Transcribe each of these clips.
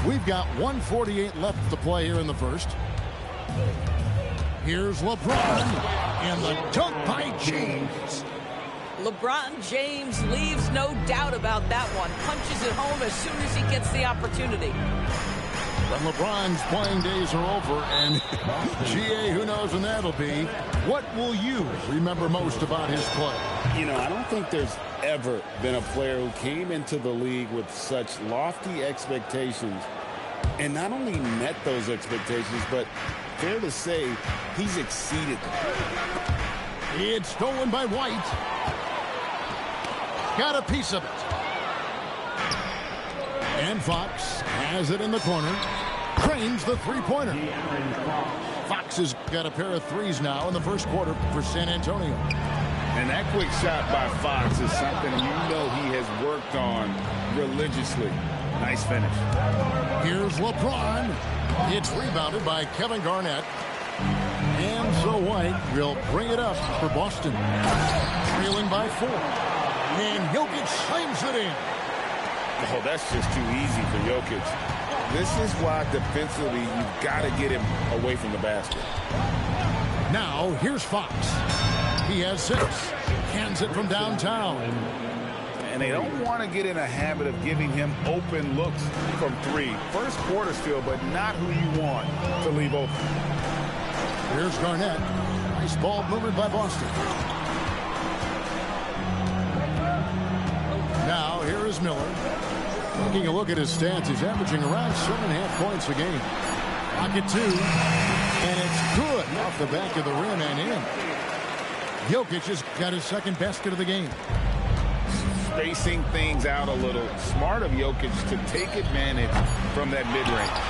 We've got 1:48 left to play here in the first. Here's LeBron, and the dunk by James. LeBron James leaves no doubt about that one. Punches it home as soon as he gets the opportunity. But LeBron's playing days are over, and GA, who knows when that'll be. What will you remember most about his play? You know, I don't think there's ever been a player who came into the league with such lofty expectations and not only met those expectations, but fair to say, he's exceeded them. It's stolen by White. Got a piece of it. And Fox has it in the corner. Drains the three-pointer. Fox has got a pair of threes now in the first quarter for San Antonio. And that quick shot by Fox is something you know he has worked on religiously. Nice finish. Here's LeBron. It's rebounded by Kevin Garnett. And so White will bring it up for Boston. Trailing by 4. And Jokic slams it in. Oh, that's just too easy for Jokic. This is why defensively you've got to get him away from the basket. Now here's Fox. He has 6. Cans it from downtown. And they don't want to get in a habit of giving him open looks from 3. First quarter still, but not who you want to leave open. Here's Garnett. Nice ball movement by Boston. Now here is Miller. Taking a look at his stats, he's averaging around 7.5 points a game. Pocket 2, and it's good off the back of the rim and in. Jokic has got his second basket of the game. Spacing things out a little. Smart of Jokic to take advantage from that mid-range.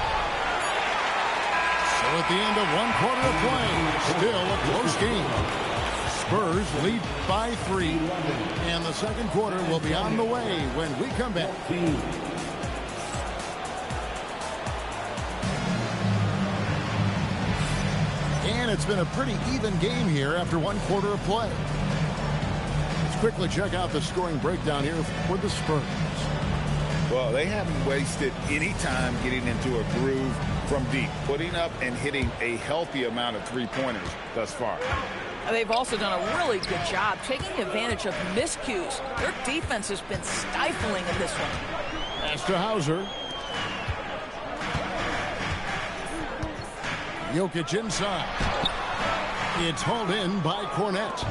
So at the end of 1 quarter of play, still a close game. Spurs lead by 3, and the second quarter will be on the way when we come back. And it's been a pretty even game here after 1 quarter of play. Let's quickly check out the scoring breakdown here for the Spurs. Well, they haven't wasted any time getting into a groove from deep, putting up and hitting a healthy amount of three-pointers thus far. They've also done a really good job taking advantage of miscues. Their defense has been stifling in this one. Pass to Hauser. Jokic inside. It's hauled in by Cornett.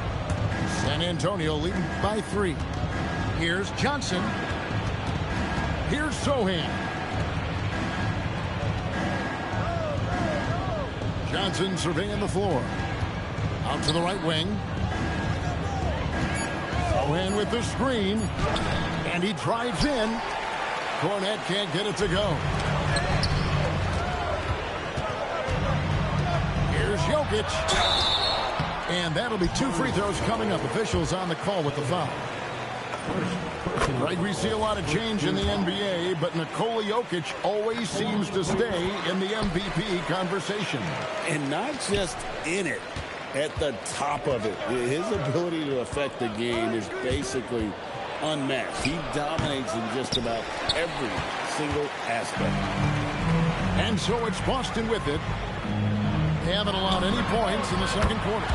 San Antonio leading by 3. Here's Johnson. Here's Sohan. Johnson surveying the floor. Out to the right wing. Sohan with the screen. And he drives in. Cornett can't get it to go. Here's Jokic. And that'll be 2 free throws coming up. Officials on the call with the foul. Right, we see a lot of change in the NBA, but Nikola Jokic always seems to stay in the MVP conversation. And not just in it, at the top of it. His ability to affect the game is basically unmatched. He dominates in just about every single aspect. And so it's Boston with it. They haven't allowed any points in the second quarter.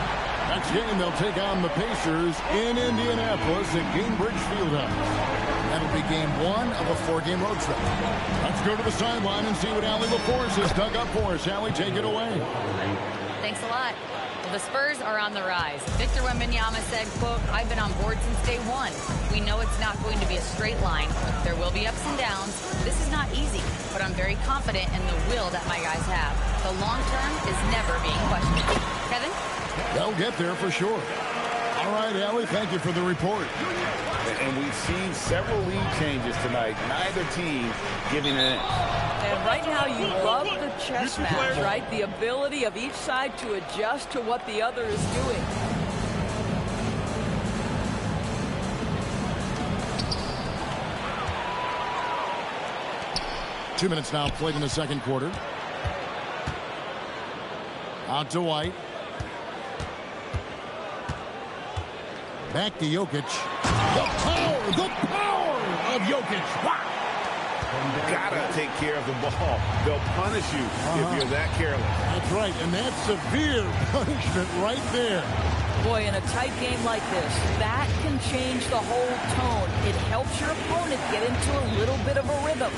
Next game, they'll take on the Pacers in Indianapolis at Gainbridge Fieldhouse. That'll be game 1 of a 4-game road trip. Let's go to the sideline and see what Allie LaForce has dug up for us. Allie, take it away. Thanks a lot. Well, the Spurs are on the rise. Victor Wembanyama said, quote, "I've been on board since day 1. We know it's not going to be a straight line. There will be ups and downs. This is not easy, but I'm very confident in the will that my guys have. The long term is never being questioned." Kevin? They'll get there for sure. All right, Allie, thank you for the report. And we've seen several lead changes tonight. Neither team giving an inch. And right now you love the chess match, right? The ability of each side to adjust to what the other is doing. Two minutes now played in the second quarter. Out to White. Back to Jokic. The power of Jokic. Wow. Gotta take care of the ball. They'll punish you if you're that careless. That's right, and that's severe punishment right there. Boy, in a tight game like this, that can change the whole tone. It helps your opponent get into a little bit of a rhythm.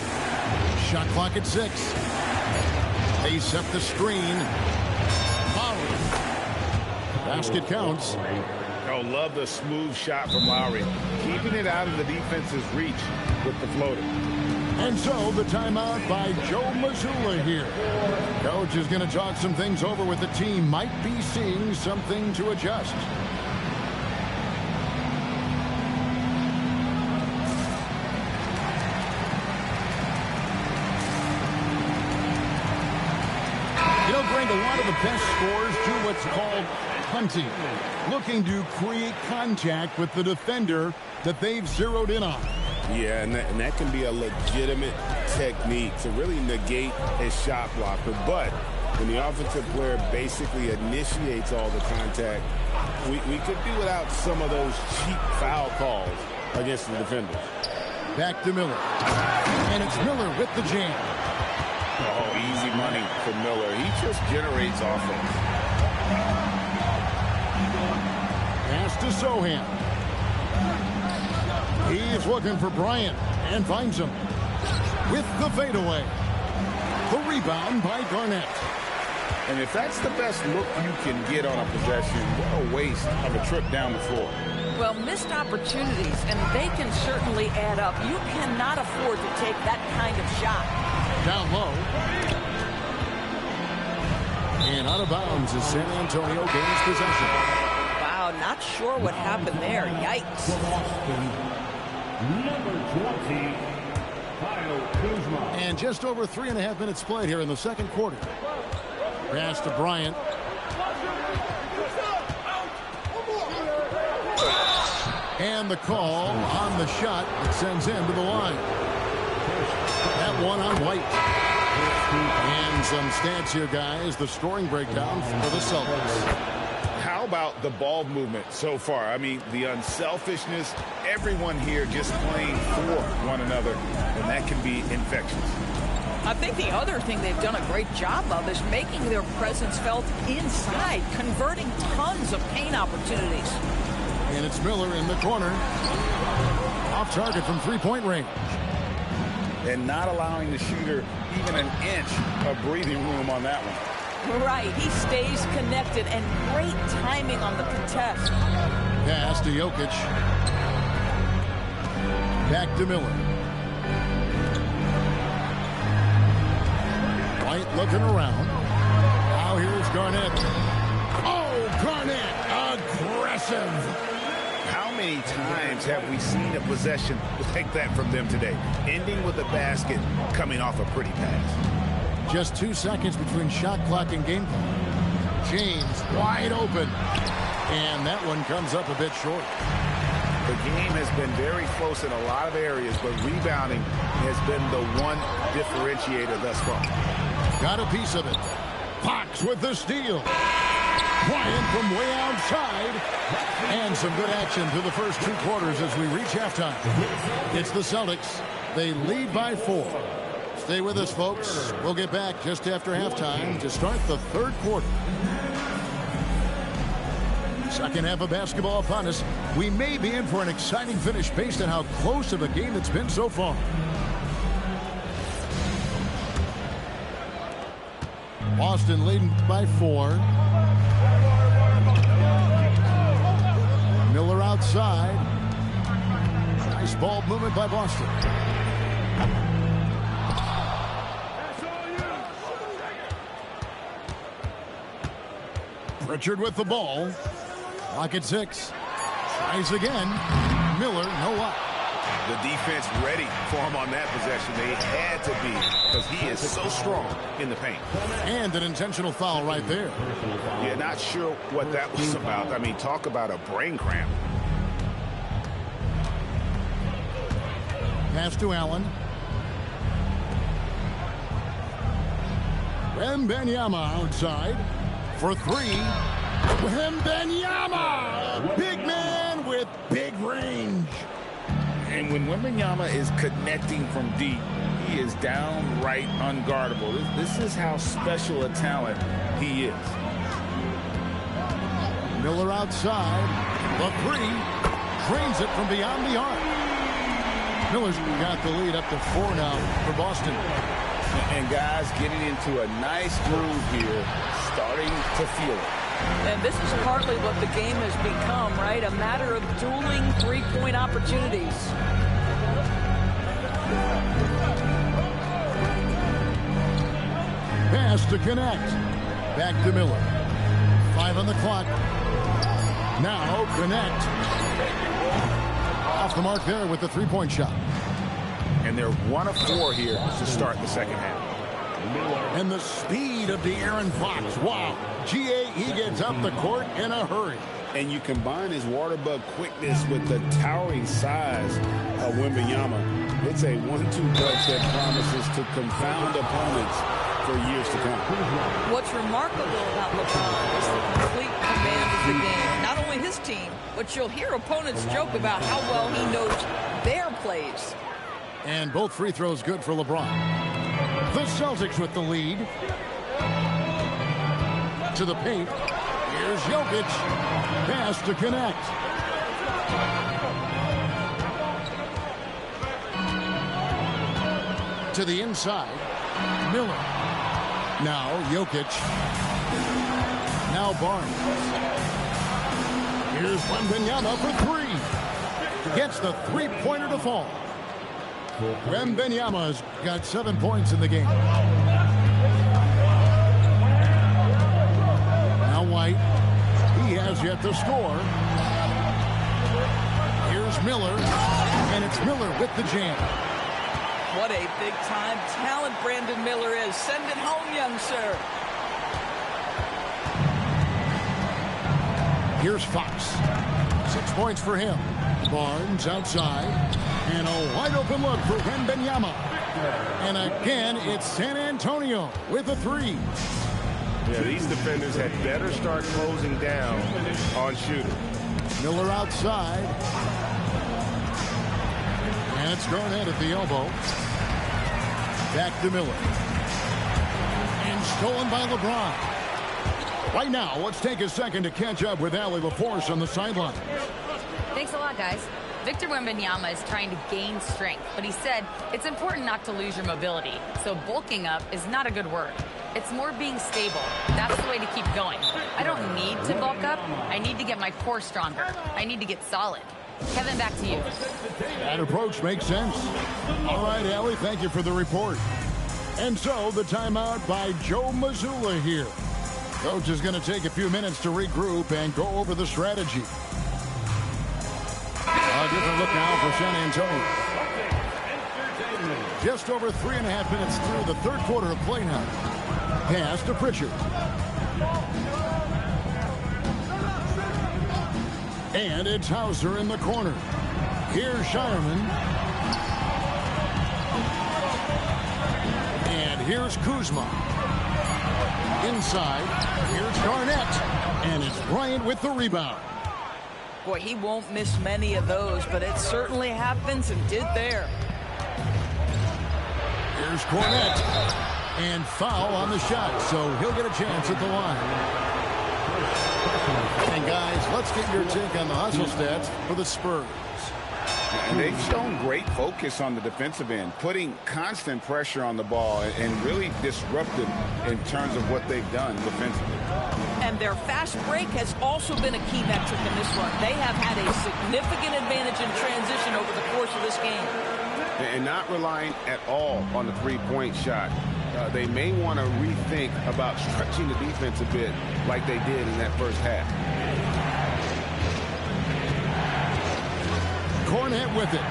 Shot clock at 6. They set the screen. Lowry. Basket counts. Oh, love the smooth shot from Lowry. Keeping it out of the defense's reach with the floater. And so the timeout by Joe Mazzulla here. Coach is going to talk some things over with the team. Might be seeing something to adjust. You know, Greg, a lot of the best scorers do what's called hunting, looking to create contact with the defender that they've zeroed in on. Yeah, and that can be a legitimate technique to really negate a shot blocker. But when the offensive player basically initiates all the contact, we could do without some of those cheap foul calls against the defenders. Back to Miller. And it's Miller with the jam. Oh, easy money for Miller. He just generates offense. Pass to Sohan. He's looking for Bryant and finds him with the fadeaway. The rebound by Garnett. And if that's the best look you can get on a possession, what a waste of a trip down the floor. Well, missed opportunities, and they can certainly add up. You cannot afford to take that kind of shot. Down low. And out of bounds as San Antonio gains possession. Wow, not sure what happened there. Yikes. Number 20, Kyle Kuzma. And just over 3.5 minutes played here in the second quarter. Pass to Bryant. And the call on the shot that sends him to the line. That one on White. And some stats here, guys. The scoring breakdown for the Celtics. How about the ball movement so far? I mean, the unselfishness, everyone here just playing for one another, and that can be infectious. I think the other thing they've done a great job of is making their presence felt inside, converting tons of paint opportunities. And it's Miller in the corner. Off target from three-point range. And not allowing the shooter even an inch of breathing room on that one. Right, he stays connected, and great timing on the contest. Pass to Jokic. Back to Miller. White looking around. Now here's Garnett. Oh, Garnett, aggressive. How many times have we seen a possession like that from them today? Ending with a basket, coming off a pretty pass. Just 2 seconds between shot clock and game clock. James wide open. And that one comes up a bit short. The game has been very close in a lot of areas, but rebounding has been the one differentiator thus far. Got a piece of it. Fox with the steal. Bryant from way outside. And some good action through the first 2 quarters as we reach halftime. It's the Celtics. They lead by 4. Stay with us, folks. We'll get back just after halftime to start the third quarter. Second half of basketball upon us. We may be in for an exciting finish based on how close of a game it's been so far. Boston leading by 4. Miller outside. Nice ball movement by Boston. Pritchard with the ball. Clock at 6. Tries again. Miller, no luck. The defense ready for him on that possession. They had to be, because he is so strong in the paint. And an intentional foul right there. Yeah, not sure what that was about. I mean, talk about a brain cramp. Pass to Allen. Wembanyama outside for 3. Wembanyama! Big man with big range. And when Wembanyama is connecting from deep, he he is downright unguardable. This is how special a talent he is. Miller outside. The three. Drains it from beyond the arc. Miller's got the lead up to 4 now for Boston. And guys getting into a nice groove here, starting to feel it. And this is partly what the game has become, right? A matter of dueling three-point opportunities. Pass to connect. Back to Miller. 5 on the clock. Now connect. Off the mark there with the three-point shot. And they're 1 of 4 here to start the second half. And the speed of De'Aaron Fox. Wow. He gets up the court in a hurry. And you combine his water bug quickness with the towering size of Wembanyama. It's a 1-2 punch that promises to confound opponents for years to come. What's remarkable about LeBron is the complete command of the game. Not only his team, but you'll hear opponents joke about how well he knows their plays. And both free throws good for LeBron. The Celtics with the lead. To the paint. Here's Jokic. Pass to connect. To the inside. Miller. Now Jokic. Now Barnes. Here's Wembanyama for 3. Gets the three-pointer to fall. Wembanyama's got 7 points in the game. Now White. He has yet to score. Here's Miller. And it's Miller with the jam. What a big-time talent Brandon Miller is. Send it home, young sir. Here's Fox. 6 points for him. Barnes outside. And a wide-open look for Wembanyama. And again, it's San Antonio with a 3. Yeah, these defenders had better start closing down on shooting. Miller outside. And it's Garnett at the elbow. Back to Miller. And stolen by LeBron. Right now, let's take a second to catch up with Allie LaForce on the sideline. Thanks a lot, guys. Victor Wembanyama is trying to gain strength, but he said it's important not to lose your mobility. So bulking up is not a good word. It's more being stable. That's the way to keep going. I don't need to bulk up. I need to get my core stronger. I need to get solid. Kevin, back to you. That approach makes sense. All right, Allie, thank you for the report. And so the timeout by Joe Mazzulla here. Coach is going to take a few minutes to regroup and go over the strategy. A different look now for San Antonio. Just over 3.5 minutes through the third quarter of play now. Pass to Pritchard. And it's Hauser in the corner. Here's Shireman. And here's Kuzma. Inside, here's Garnett. And it's Bryant with the rebound. Boy, he won't miss many of those, but it certainly happens and did there. Here's Cornette. And foul on the shot, so he'll get a chance at the line. And guys, let's get your take on the hustle stats for the Spurs. And they've shown great focus on the defensive end, putting constant pressure on the ball and really disruptive in terms of what they've done defensively. And their fast break has also been a key metric in this run. They have had a significant advantage in transition over the course of this game. And not relying at all on the three-point shot. They may want to rethink about stretching the defense a bit like they did in that first half. Cornette with it.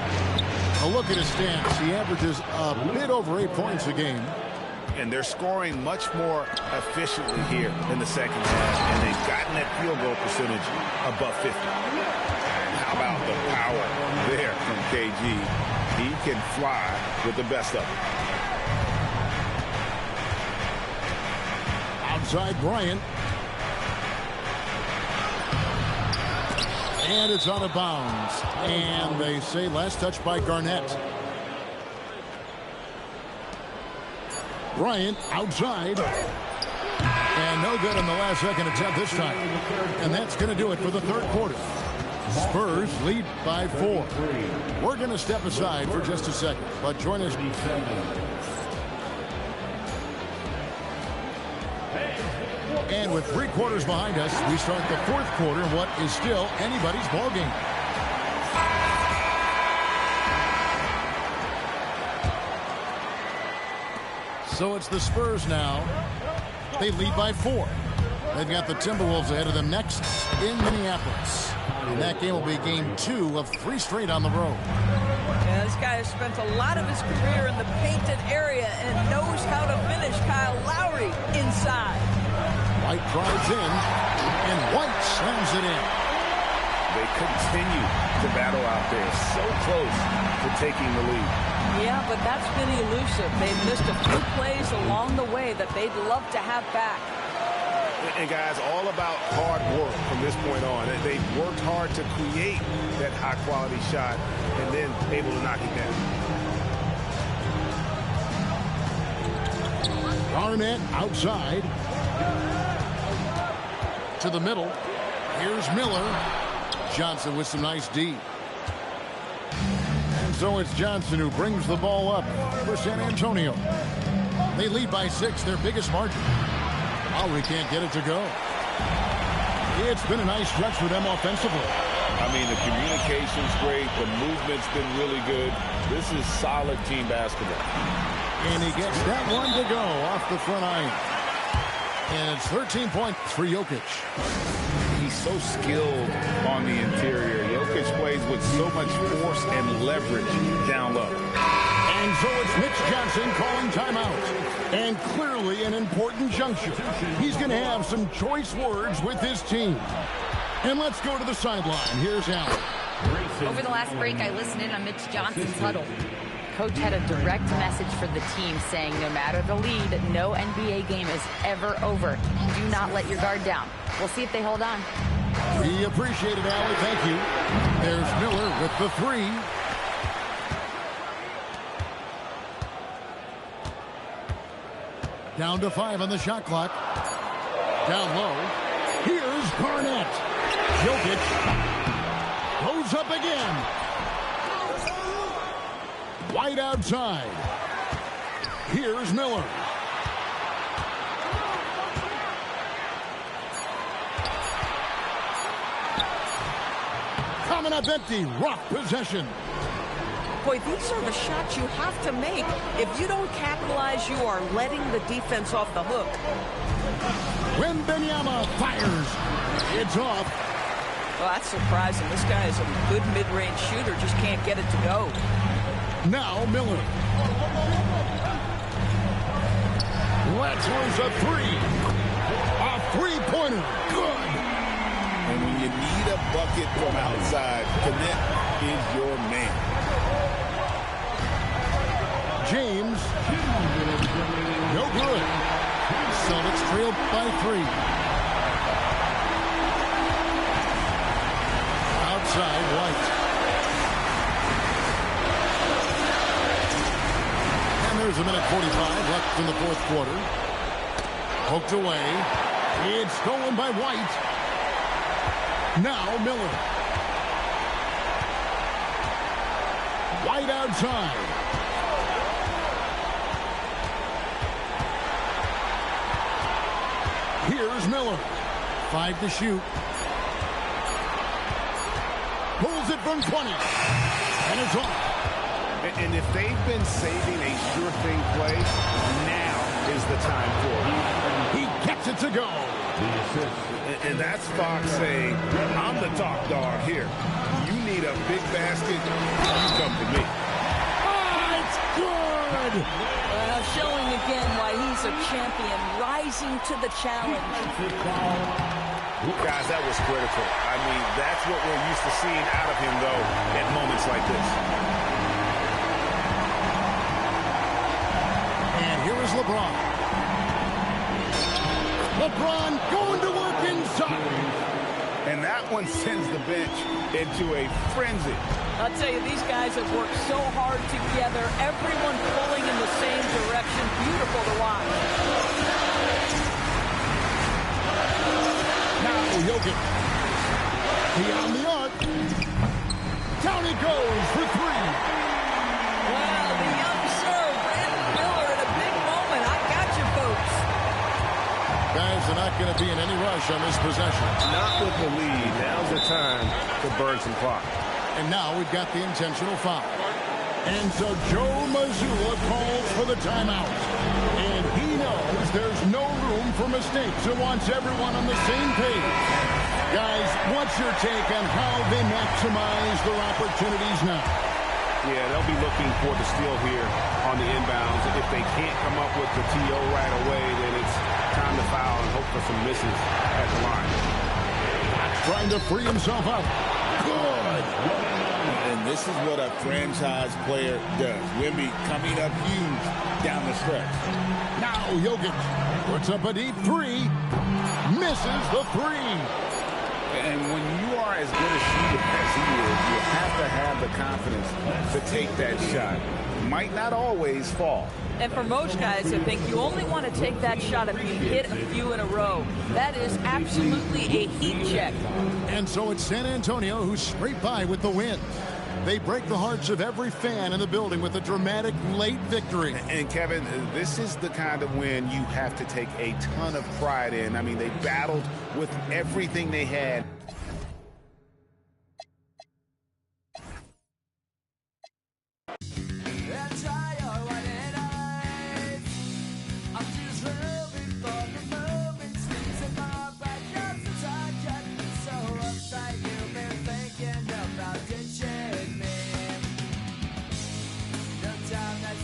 A look at his stats. He averages a bit over 8 points a game. And they're scoring much more efficiently here in the second half. And they've gotten that field goal percentage above 50. And how about the power there from KG? He can fly with the best of them. Outside Bryant. And it's out of bounds. And they say last touch by Garnett. Bryant outside. And no good in the last second attempt this time. And that's going to do it for the third quarter. Spurs lead by 4. We're going to step aside for just a second, but join us. And with 3 quarters behind us, we start the fourth quarter in what is still anybody's ball game. So it's the Spurs now. They lead by 4. They've got the Timberwolves ahead of them next in Minneapolis. And that game will be game 2 of 3 straight on the road. Yeah, this guy has spent a lot of his career in the painted area and knows how to finish Kyle Lowry inside. White drives in, and White slams it in. They continue to battle out there, so close to taking the lead. Yeah, but that's been elusive. They've missed a few plays along the way that they'd love to have back. And guys, all about hard work from this point on. They've worked hard to create that high-quality shot and then able to knock it down. Garnett outside. To the middle. Here's Miller. Johnson with some nice D. And so it's Johnson who brings the ball up for San Antonio. They lead by 6, their biggest margin. Lowry can't get it to go. It's been a nice stretch for them offensively. I mean, the communication's great. The movement's been really good. This is solid team basketball. And he gets that one to go off the front iron. And it's 13 points for Jokic. He's so skilled on the interior. Jokic plays with so much force and leverage down low. And so it's Mitch Johnson calling timeout. And clearly an important juncture. He's going to have some choice words with his team. And let's go to the sideline. Here's Allen. Over the last break, I listened in on Mitch Johnson's huddle. Coach had a direct message for the team saying no matter the lead, no NBA game is ever over. Do not let your guard down. We'll see if they hold on. We appreciate it, Allen. Thank you. There's Miller with the 3. Down to 5 on the shot clock. Down low. Here's Garnett. Jokic goes up again. White outside. Here's Miller. Coming up empty. Rough possession. Boy, these are the shots you have to make. If you don't capitalize, you are letting the defense off the hook. Wembanyama fires. It's off. Well, that's surprising. This guy is a good mid-range shooter, just can't get it to go. Now Miller. Let's lose a 3. A 3-pointer. Good. And when you need a bucket from outside, Connect is your man. James. No good. Celtics trail by 3. Outside, White. And there's a minute 45 left in the fourth quarter. Poked away. It's stolen by White. Now Miller. White outside. Here's Miller. 5 to shoot. Pulls it from 20. And it's off. And if they've been saving a sure thing play, now is the time for it. He gets it to go. And that's Fox saying, I'm the top dog here. You need a big basket, you come to me. Oh, it's good. Showing again why he's a champion, rising to the challenge. Guys, that was critical. I mean, that's what we're used to seeing out of him, though, at moments like this. And here is LeBron. LeBron going to work inside. And that one sends the bench into a frenzy. I'll tell you, these guys have worked so hard together. Everyone pulling in the same direction. Beautiful incredible to watch. Now Jokic. Beyond the arc. Down he goes for three. Wow, the young serve. Brandon Miller at a big moment. I got you, folks. Guys are not going to be in any rush on this possession. Not with the lead. Now's the time to burn some clock. And now we've got the intentional foul. And so Joe Mazzulla calls for the timeout. And he knows there's no room for mistakes and wants everyone on the same page. Guys, what's your take on how they maximize their opportunities now? Yeah, they'll be looking for the steal here on the inbounds. If they can't come up with the TO right away, then it's time to foul and hope for some misses at the line. Trying to free himself up. Good. And this is what a franchise player does. Wemby coming up huge down the stretch. Now Jokic puts up a deep three. Misses the three. And when you are as good a shooter as he is, you have to have the confidence to take that shot. Might not always fall. And for most guys, I think you only want to take that shot if you hit a few in a row. That is absolutely a heat check. And so it's San Antonio who scrape by with the win. They break the hearts of every fan in the building with a dramatic late victory. And Kevin, this is the kind of win you have to take a ton of pride in. I mean, they battled with everything they had.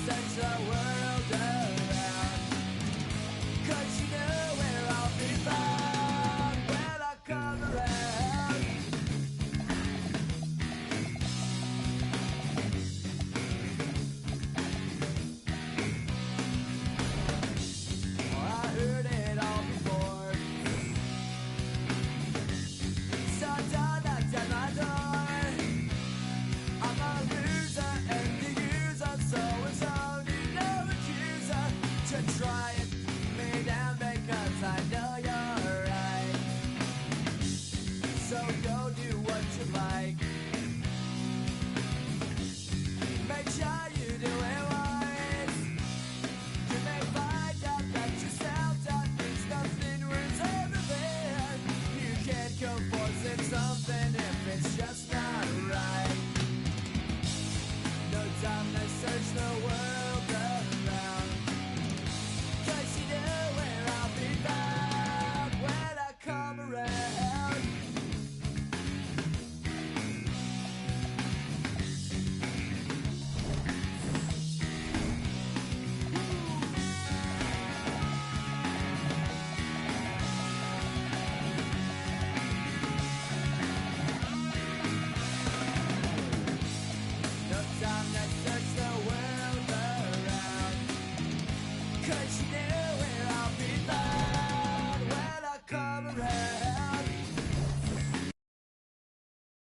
Such a world.